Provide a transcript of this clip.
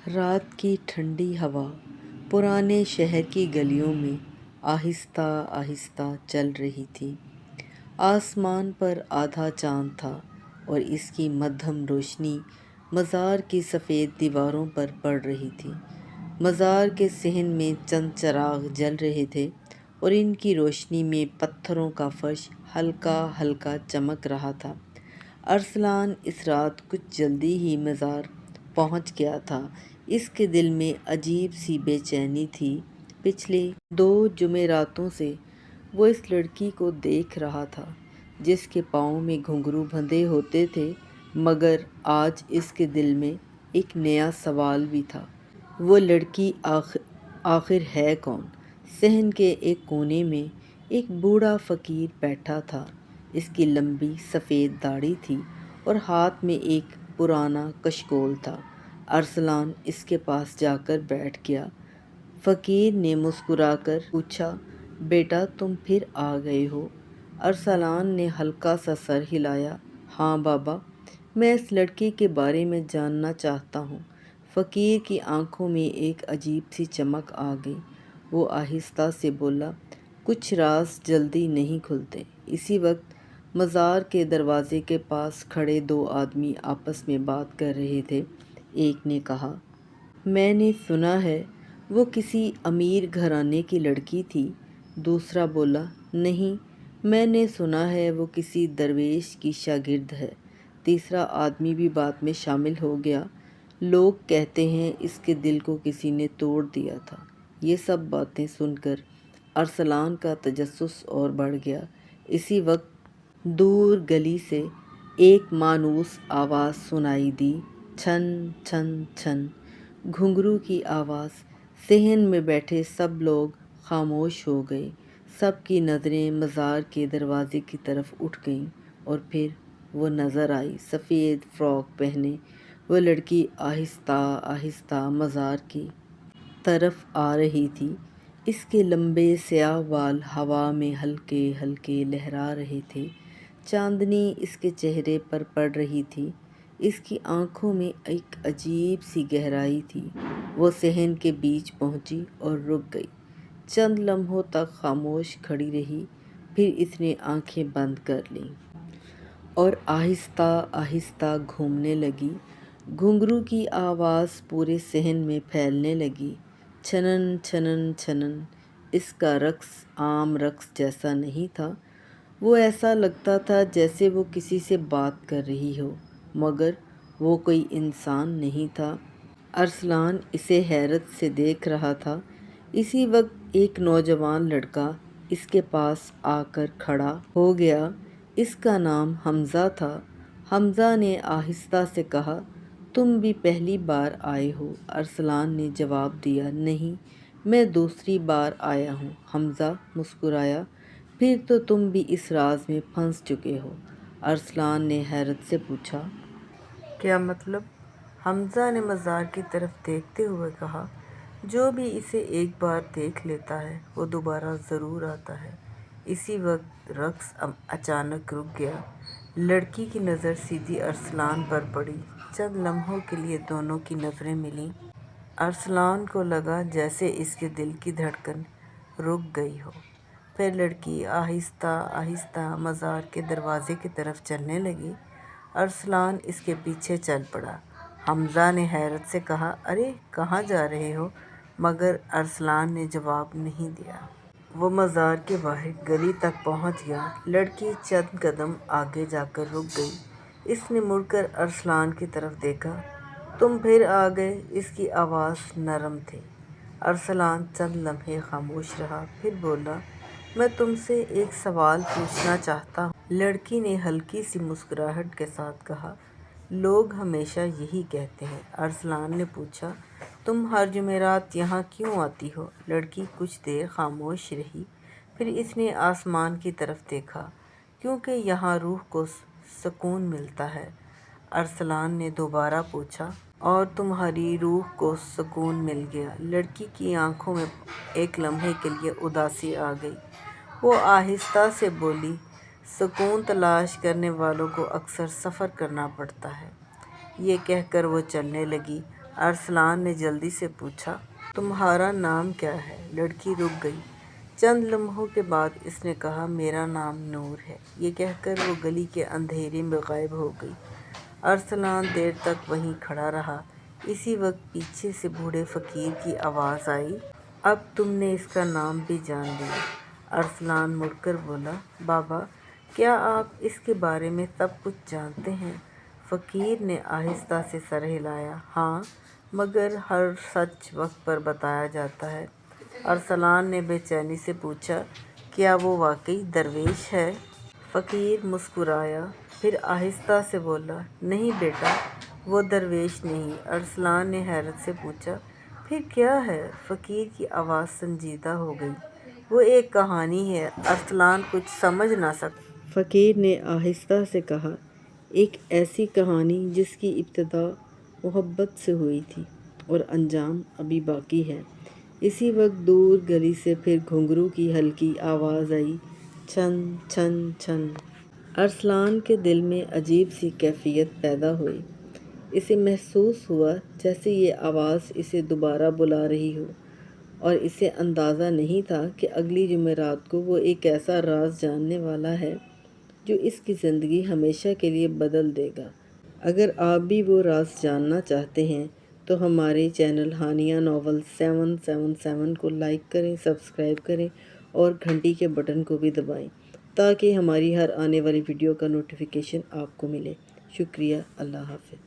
رات کی ٹھنڈی ہوا پرانے شہر کی گلیوں میں آہستہ آہستہ چل رہی تھی۔ آسمان پر آدھا چاند تھا اور اس کی مدھم روشنی مزار کی سفید دیواروں پر پڑ رہی تھی۔ مزار کے صحن میں چند چراغ جل رہے تھے اور ان کی روشنی میں پتھروں کا فرش ہلکا ہلکا چمک رہا تھا۔ ارسلان اس رات کچھ جلدی ہی مزار پہنچ گیا تھا۔ اس کے دل میں عجیب سی بے چینی تھی۔ پچھلے 2 جمعراتوں سے وہ اس لڑکی کو دیکھ رہا تھا جس کے پاؤں میں گھنگرو بندھے ہوتے تھے، مگر آج اس کے دل میں ایک نیا سوال بھی تھا۔ وہ لڑکی آخر ہے کون؟ صحن کے ایک کونے میں ایک بوڑھا فقیر بیٹھا تھا۔ اس کی لمبی سفید داڑھی تھی اور ہاتھ میں ایک پرانا کشکول تھا۔ ارسلان اس کے پاس جا کر بیٹھ گیا۔ فقیر نے مسکرا کر پوچھا، بیٹا تم پھر آ گئے ہو؟ ارسلان نے ہلکا سا سر ہلایا، ہاں بابا، میں اس لڑکی کے بارے میں جاننا چاہتا ہوں۔ فقیر کی آنکھوں میں ایک عجیب سی چمک آ گئی۔ وہ آہستہ سے بولا، کچھ راز جلدی نہیں کھلتے۔ اسی وقت مزار کے دروازے کے پاس کھڑے 2 آدمی آپس میں بات کر رہے تھے۔ ایک نے کہا، میں نے سنا ہے وہ کسی امیر گھرانے کی لڑکی تھی۔ دوسرا بولا، نہیں، میں نے سنا ہے وہ کسی درویش کی شاگرد ہے۔ تیسرا آدمی بھی بات میں شامل ہو گیا، لوگ کہتے ہیں اس کے دل کو کسی نے توڑ دیا تھا۔ یہ سب باتیں سن کر ارسلان کا تجسس اور بڑھ گیا۔ اسی وقت دور گلی سے ایک مانوس آواز سنائی دی، چھن چھن چھن، گھنگرو کی آواز۔ صحن میں بیٹھے سب لوگ خاموش ہو گئے۔ سب کی نظریں مزار کے دروازے کی طرف اٹھ گئیں اور پھر وہ نظر آئی۔ سفید فراک پہنے وہ لڑکی آہستہ آہستہ مزار کی طرف آ رہی تھی۔ اس کے لمبے سیاہ بال ہوا میں ہلکے ہلکے لہرا رہے تھے۔ چاندنی اس کے چہرے پر پڑ رہی تھی۔ اس کی آنکھوں میں ایک عجیب سی گہرائی تھی۔ وہ صحن کے بیچ پہنچی اور رک گئی۔ چند لمحوں تک خاموش کھڑی رہی، پھر اس نے آنکھیں بند کر لیں اور آہستہ آہستہ گھومنے لگی۔ گھنگرو کی آواز پورے صحن میں پھیلنے لگی، چھنن چھنن چھنن۔ اس کا رقص عام رقص جیسا نہیں تھا۔ وہ ایسا لگتا تھا جیسے وہ کسی سے بات کر رہی ہو، مگر وہ کوئی انسان نہیں تھا۔ ارسلان اسے حیرت سے دیکھ رہا تھا۔ اسی وقت ایک نوجوان لڑکا اس کے پاس آ کر کھڑا ہو گیا۔ اس کا نام حمزہ تھا۔ حمزہ نے آہستہ سے کہا، تم بھی پہلی بار آئے ہو؟ ارسلان نے جواب دیا، نہیں، میں دوسری بار آیا ہوں۔ حمزہ مسکرایا، پھر تو تم بھی اس راز میں پھنس چکے ہو؟ ارسلان نے حیرت سے پوچھا، کیا مطلب؟ حمزہ نے مزار کی طرف دیکھتے ہوئے کہا، جو بھی اسے ایک بار دیکھ لیتا ہے وہ دوبارہ ضرور آتا ہے۔ اسی وقت رقص اچانک رک گیا۔ لڑکی کی نظر سیدھی ارسلان پر پڑی۔ چند لمحوں کے لیے دونوں کی نظریں ملیں۔ ارسلان کو لگا جیسے اس کے دل کی دھڑکن رک گئی ہو۔ پھر لڑکی آہستہ آہستہ مزار کے دروازے کی طرف چلنے لگی۔ ارسلان اس کے پیچھے چل پڑا۔ حمزہ نے حیرت سے کہا، ارے کہاں جا رہے ہو؟ مگر ارسلان نے جواب نہیں دیا۔ وہ مزار کے باہر گلی تک پہنچ گیا۔ لڑکی چند قدم آگے جا کر رک گئی۔ اس نے مڑ کر ارسلان کی طرف دیکھا، تم پھر آ گئے؟ اس کی آواز نرم تھی۔ ارسلان چند لمحے خاموش رہا، پھر بولا، میں تم سے ایک سوال پوچھنا چاہتا ہوں۔ لڑکی نے ہلکی سی مسکراہٹ کے ساتھ کہا، لوگ ہمیشہ یہی کہتے ہیں۔ ارسلان نے پوچھا، تم ہر جمعرات یہاں کیوں آتی ہو؟ لڑکی کچھ دیر خاموش رہی، پھر اس نے آسمان کی طرف دیکھا، کیونکہ یہاں روح کو سکون ملتا ہے۔ ارسلان نے دوبارہ پوچھا، اور تمہاری روح کو سکون مل گیا؟ لڑکی کی آنکھوں میں ایک لمحے کے لیے اداسی آ گئی۔ وہ آہستہ سے بولی، سکون تلاش کرنے والوں کو اکثر سفر کرنا پڑتا ہے۔ یہ کہہ کر وہ چلنے لگی۔ ارسلان نے جلدی سے پوچھا، تمہارا نام کیا ہے؟ لڑکی رک گئی۔ چند لمحوں کے بعد اس نے کہا، میرا نام نور ہے۔ یہ کہہ کر وہ گلی کے اندھیرے میں غائب ہو گئی۔ ارسلان دیر تک وہیں کھڑا رہا۔ اسی وقت پیچھے سے بوڑھے فقیر کی آواز آئی، اب تم نے اس کا نام بھی جان لیا۔ ارسلان مڑ کر بولا، بابا، کیا آپ اس کے بارے میں سب کچھ جانتے ہیں؟ فقیر نے آہستہ سے سر ہلایا، ہاں، مگر ہر سچ وقت پر بتایا جاتا ہے۔ ارسلان نے بے چینی سے پوچھا، کیا وہ واقعی درویش ہے؟ فقیر مسکرایا، پھر آہستہ سے بولا، نہیں بیٹا، وہ درویش نہیں۔ ارسلان نے حیرت سے پوچھا، پھر کیا ہے؟ فقیر کی آواز سنجیدہ ہو گئی، وہ ایک کہانی ہے۔ ارسلان کچھ سمجھ نہ سکا۔ فقیر نے آہستہ سے کہا، ایک ایسی کہانی جس کی ابتدا محبت سے ہوئی تھی اور انجام ابھی باقی ہے۔ اسی وقت دور گلی سے پھر گھنگرو کی ہلکی آواز آئی، چھن چھن چھن۔ ارسلان کے دل میں عجیب سی کیفیت پیدا ہوئی۔ اسے محسوس ہوا جیسے یہ آواز اسے دوبارہ بلا رہی ہو، اور اسے اندازہ نہیں تھا کہ اگلی جمعرات کو وہ ایک ایسا راز جاننے والا ہے جو اس کی زندگی ہمیشہ کے لیے بدل دے گا۔ اگر آپ بھی وہ راز جاننا چاہتے ہیں تو ہمارے چینل ہانیہ ناولز 777 کو لائک کریں، سبسکرائب کریں اور گھنٹی کے بٹن کو بھی دبائیں تاکہ ہماری ہر آنے والی ویڈیو کا نوٹیفیکیشن آپ کو ملے۔ شکریہ، اللہ حافظ۔